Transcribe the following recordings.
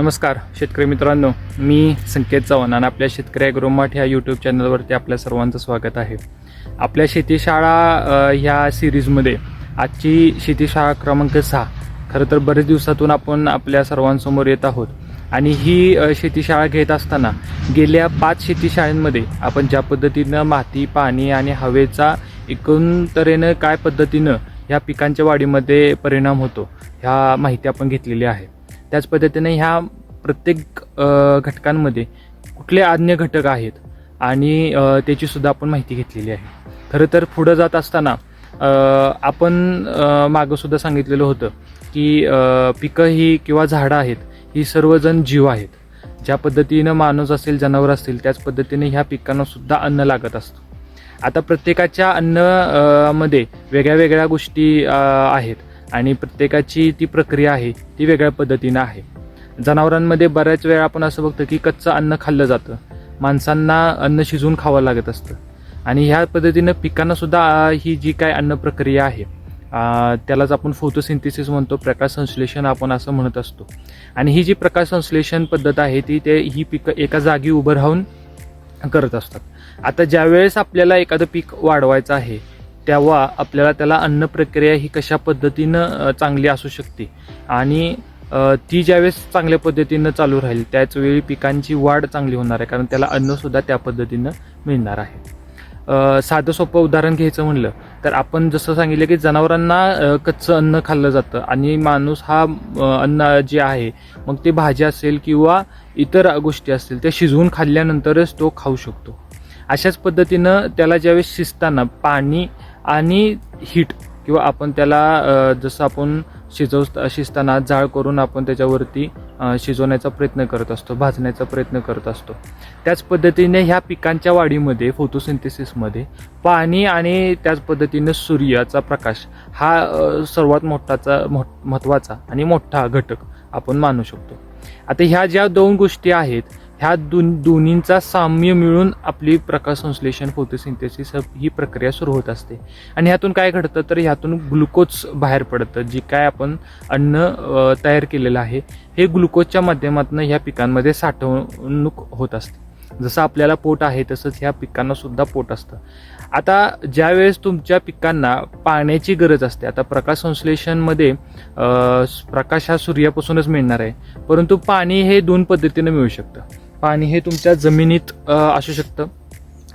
नमस्कार शेतकरी मित्रांनो, मी संकेत चव्हाण आणि आपल्या शेतकरी ॲग्रोमार्ट ह्या यूट्यूब चॅनलवरती आपल्या सर्वांचं स्वागत आहे. आपल्या शेतीशाळा ह्या सिरीजमध्ये आजची शेतीशाळा क्रमांक 6. खरं तर बरेच दिवसातून आपण आपल्या सर्वांसमोर येत आहोत आणि ही शेतीशाळा घेत असताना गेल्या 5 शेतीशाळांमध्ये आपण ज्या पद्धतीनं माती, पाणी आणि हवेचा एकंदरीनं काय पद्धतीनं ह्या पिकांच्या वाढीमध्ये परिणाम होतो ह्या माहिती आपण घेतलेली आहे. त्याच पद्धतीने ह्या प्रत्येक घटकांमध्ये कुठले अन्य घटक आहेत आणि त्याची सुद्धा आपण माहिती घेतलेली आहे. खरं तर पुढं जात असताना आपण मागं सुद्धा सांगितलेलं होतं की पिकं ही किंवा झाडं आहेत ही सर्वजण जीव आहेत. ज्या पद्धतीनं माणूस असेल, जनावर असतील, त्याच पद्धतीने ह्या पिकांना सुद्धा अन्न लागत असतं. आता प्रत्येकाच्या अन्नामध्ये वेगळ्या वेगळ्या गोष्टी आहेत आणि प्रत्येकाची ती प्रक्रिया आहे ती वेगळ्या पद्धतीनं आहे. जनावरांमध्ये बऱ्याच वेळा आपण असं बघतो की कच्चं अन्न खाल्लं जातं, माणसांना अन्न शिजवून खावं लागत असतं आणि ह्या पद्धतीनं पिकांना सुद्धा ही जी काय अन्न प्रक्रिया आहे त्यालाच आपण फोटोसिंथेसिस म्हणतो, प्रकाश संश्लेषण आपण असं म्हणत असतो. आणि ही जी प्रकाश संश्लेषण पद्धत आहे ही पिकं एका जागी उभं राहून करत असतात. आता ज्यावेळेस आपल्याला एखादं पीक वाढवायचं आहे तेव्हा आपल्याला त्याला अन्न प्रक्रिया ही कशा पद्धतीनं चांगली असू शकते आणि ती ज्यावेळेस चांगल्या पद्धतीनं चालू राहील त्याचवेळी पिकांची वाढ चांगली होणार आहे, कारण त्याला अन्नसुद्धा त्या पद्धतीनं मिळणार आहे. साधं सोपं उदाहरण घ्यायचं म्हणलं तर आपण जसं सांगितलं की जनावरांना कच्चं अन्न खाल्लं जातं आणि माणूस हा अन्न जे आहे मग ते भाजी असेल किंवा इतर गोष्टी असतील त्या शिजवून खाल्ल्यानंतरच तो खाऊ शकतो. अशाच पद्धतीनं त्याला ज्यावेळेस शिजताना पाणी आणि हीट किंवा आपण त्याला जसं आपण शिजताना जाळ करून आपण त्याच्यावरती शिजवण्याचा प्रयत्न करत असतो, भाजण्याचा प्रयत्न करत असतो. त्याच पद्धतीने ह्या पिकांच्या वाढीमध्ये फोटोसिंथेसिसमध्ये पाणी आणि त्याच पद्धतीने सूर्याचा प्रकाश हा सर्वात महत्त्वाचा आणि मोठा घटक आपण मानू शकतो. आता ह्या ज्या 2 गोष्टी आहेत ह्या दोन्हींचा साम्य मिळून आपली प्रकाश संश्लेषण फोटोसिंथेसिस ही प्रक्रिया सुरू होत असते. आणि ह्यातून काय घडतं तर ह्यातून ग्लुकोज बाहेर पडतं. जी काय आपण अन्न तयार केलेलं आहे हे ग्लुकोजच्या माध्यमातून ह्या पिकांमध्ये साठवणूक होत असते. जसं आपल्याला पोट आहे तसंच ह्या पिकांना सुद्धा पोट असतं. आता ज्यावेळेस तुमच्या पिकांना पाण्याची गरज असते, आता प्रकाश संश्लेषणमध्ये प्रकाश हा सूर्यापासूनच मिळणार आहे, परंतु पाणी हे 2 पद्धतीनं मिळू शकतं. पाणी हे तुमच्या जमिनीत असू शकतं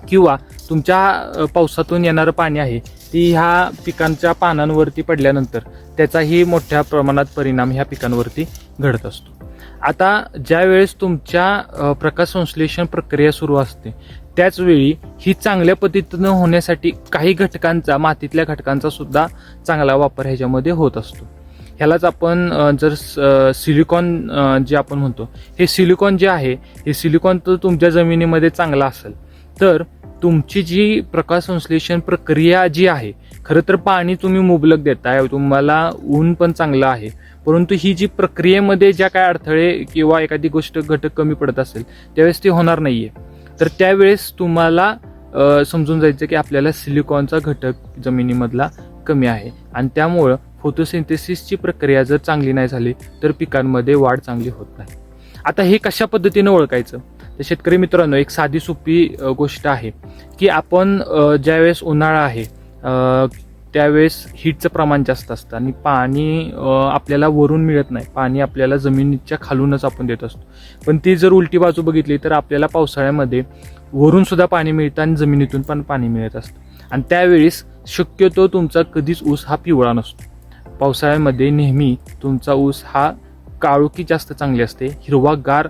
किंवा तुमच्या पावसातून येणारं पाणी आहे ती ह्या पिकांच्या पानांवरती पडल्यानंतर त्याचाही मोठ्या प्रमाणात परिणाम ह्या पिकांवरती घडत असतो. आता ज्या वेळेस तुमच्या प्रकाश संश्लेषण प्रक्रिया सुरू असते त्याचवेळी ही चांगल्या पद्धतीनं होण्यासाठी काही घटकांचा, मातीतल्या घटकांचा सुद्धा चांगला वापर ह्याच्यामध्ये होत असतो. ह्यालाच आपण जर सिलिकॉन जे आपण म्हणतो, हे सिलिकॉन जे आहे हे सिलिकॉन तर तुमच्या जमिनीमध्ये चांगला असेल तर तुमची जी प्रकाश संश्लेषण प्रक्रिया जी आहे, खरं तर पाणी तुम्ही मुबलक देताय, तुम्हाला ऊन पण चांगलं आहे, परंतु ही जी प्रक्रियेमध्ये ज्या काय अडथळे किंवा एखादी गोष्ट घटक कमी पडत असेल त्यावेळेस ती होणार नाहीये. तर त्यावेळेस तुम्हाला समजून जायचं की आपल्याला सिलिकॉनचा घटक जमिनीमधला कमी आहे आणि त्यामुळं फोटोसिंथेसिसची प्रक्रिया जर चांगली नाही झाली तर पिकांमध्ये वाढ चांगली होत नाही. आता हे कशा पद्धतीने ओळखायचं तर शेतकरी मित्रांनो, एक साधी सोपी गोष्ट आहे की आपण ज्यावेळेस उन्हाळा आहे त्यावेळेस हीटचं प्रमाण जास्त असतं आणि पाणी आपल्याला वरून मिळत नाही, पाणी आपल्याला जमिनीच्या खालूनच आपण देत असतो. पण ती जर उलटी बाजू बघितली तर आपल्याला पावसाळ्यामध्ये वरून सुद्धा पाणी मिळतं आणि जमिनीतून पण पाणी मिळत असतं. आणि त्यावेळेस शक्यतो तुमचा कधीच ऊस हा पिवळा नसतो. पावसाळ्यामध्ये नेहमी तुमचा ऊस हा काळोखी जास्त चांगली असते, हिरवागार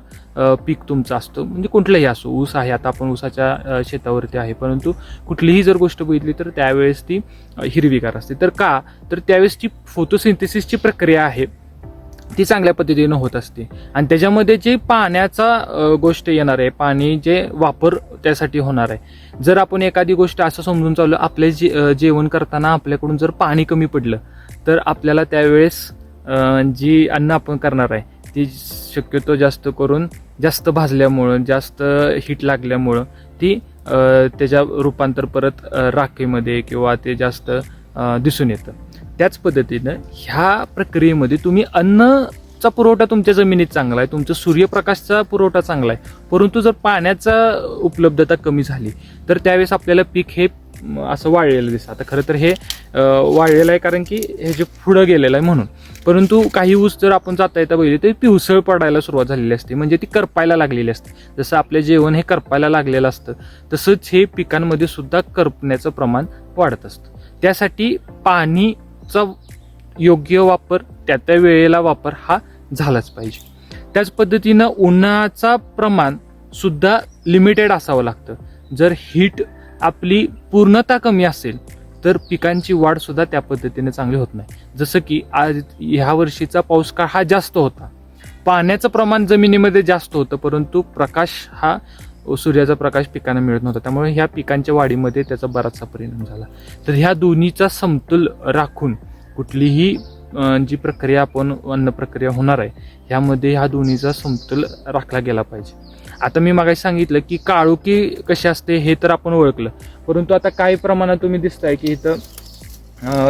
पीक तुमचं असतं. म्हणजे कुठलंही असो, ऊस आहे, आता आपण ऊसाच्या शेतावरती आहे, परंतु कुठलीही जर गोष्ट बघितली तर त्यावेळेस ती हिरवीगार असते. तर का तर त्यावेळेस ती फोटोसिंथेसिसची प्रक्रिया आहे ती चांगल्या पद्धतीनं होत असते आणि त्याच्यामध्ये जे पाण्याचा गोष्ट येणार आहे, पाणी जे वापर त्यासाठी होणार आहे. जर आपण एखादी गोष्ट असं समजून चाललो, आपले जेवण करताना आपल्याकडून जर पाणी कमी पडलं तर आपल्याला त्यावेळेस जी अन्न आपण करणार आहे ती शक्यतो जास्त करून जास्त भाजल्यामुळं, जास्त हीट लागल्यामुळं ती त्याच्या रूपांतर परत राखेमध्ये किंवा ते जास्त दिसून येतं. त्याच पद्धतीनं ह्या प्रक्रियेमध्ये तुम्ही अन्न पाऊसचा पुरवठा तुमच्या जमिनीत चांगला आहे, तुमचा सूर्यप्रकाशचा पुरवठा चांगला आहे, परंतु जर पाण्याचा उपलब्धता कमी झाली तर त्यावेळेस आपल्याला पीक हे असं वाळलेलं दिसतं. आता खरं तर हे वाळलेलं आहे कारण की हे जे पुढं गेलेलं आहे म्हणून. परंतु काही ऊस जर आपण जाता येता बघितले तर पिवसळ पडायला सुरुवात झालेली असते, म्हणजे ती करपायला लागलेली असते. जसं आपलं जेवण हे करपायला लागलेलं असतं तसंच हे पिकांमध्ये सुद्धा करपण्याचं प्रमाण वाढत असतं. त्यासाठी पाणीचा योग्य वापर, त्या वेळेला वापर हा झालाच पाहिजे. त्याच पद्धतीनं उन्हाचा प्रमाण सुद्धा लिमिटेड असावं लागतं. जर हीट आपली पूर्णता कमी असेल तर पिकांची वाढ सुद्धा त्या पद्धतीने चांगली होत नाही. जसं की आज ह्या वर्षीचा पाऊस काळ हा जास्त होता, पाण्याचं प्रमाण जमिनीमध्ये जास्त होतं, परंतु प्रकाश हा सूर्याचा प्रकाश पिकांना मिळत नव्हता, त्यामुळे ह्या पिकांच्या वाढीमध्ये त्याचा बराचसा परिणाम झाला. तर ह्या दोन्हीचा समतोल राखून कुठलीही जी प्रक्रिया आपण अन्न प्रक्रिया होणार आहे ह्यामध्ये ह्या दोन्हीचा समतोल राखला गेला पाहिजे. आता मी मागाशी सांगितलं की काळोखी कशी असते हे तर आपण ओळखलं, परंतु आता काही प्रमाणात तुम्ही दिसताय की इथं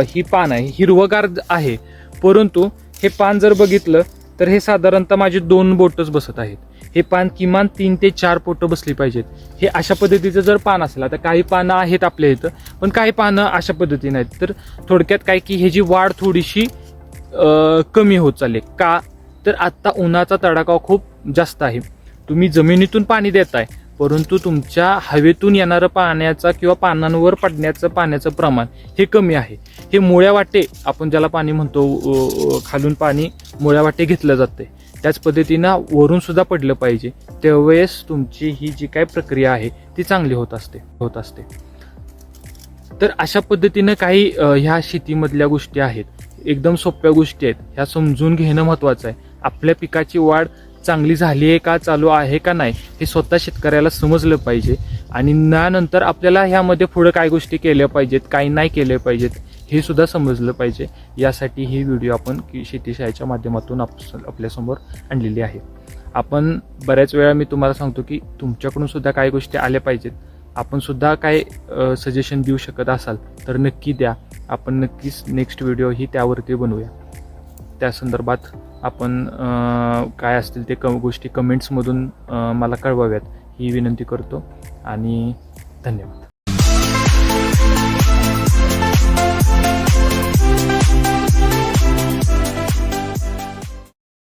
ही पान आहे, हिरवगार आहे, परंतु हे पान जर बघितलं तर हे साधारणतः माझे 2 बोटच बसत आहेत. हे पान किमान 3 ते 4 बोटं बसली पाहिजेत. हे अशा पद्धतीचं जर पान असेल, आता काही पानं आहेत आपल्या इथं पण काही पानं अशा पद्धतीने आहेत, तर थोडक्यात काय की ह्याची वाढ थोडीशी कमी होत चालली. का तर आत्ता उन्हाचा तडाखा खूप जास्त आहे. तुम्ही जमिनीतून पाणी देताय, परंतु तुमच्या हवेतून येणारं पाण्याचा किंवा पानांवर पडण्याचं पाण्याचं प्रमाण हे कमी आहे. हे मुळ्या वाटे आपण ज्याला पाणी म्हणतो, खालून पाणी मुळ्या वाटे घेतलं जातंय, त्याच पद्धतीनं वरून सुद्धा पडलं पाहिजे. त्यावेळेस तुमची ही जी काय प्रक्रिया आहे ती चांगली होत असते. तर अशा पद्धतीनं काही ह्या शेतीमधल्या गोष्टी आहेत, एकदम सोप्या गोष्टी आहेत, ह्या समजून घेणं महत्वाचं आहे. आपल्या पिकाची वाढ चांगली झाली आहे का, चालू आहे का नाही, हे स्वतः शेतकऱ्याला समजलं पाहिजे. आणि त्यानंतर आपल्याला ह्यामध्ये पुढे काय गोष्टी केल्या पाहिजेत, काही नाही केल्या पाहिजेत हे सुद्धा समजलं पाहिजे. यासाठी ही व्हिडिओ आपण शेतीशाळेच्या माध्यमातून आपल्यासमोर आणलेली आहे. आपण बऱ्याच वेळा मी तुम्हाला सांगतो की तुमच्याकडून सुद्धा काही गोष्टी आल्या पाहिजेत. आपण सुद्धा काय सजेशन देऊ शकत असाल तर नक्की द्या. आपण नक्कीच नेक्स्ट व्हिडिओ ही त्यावरती बनवूया. त्या संदर्भात आपण काय असतील ते गोष्टी कमेंट्समधून मला कळवाव्यात ही विनंती करतो आणि धन्यवाद.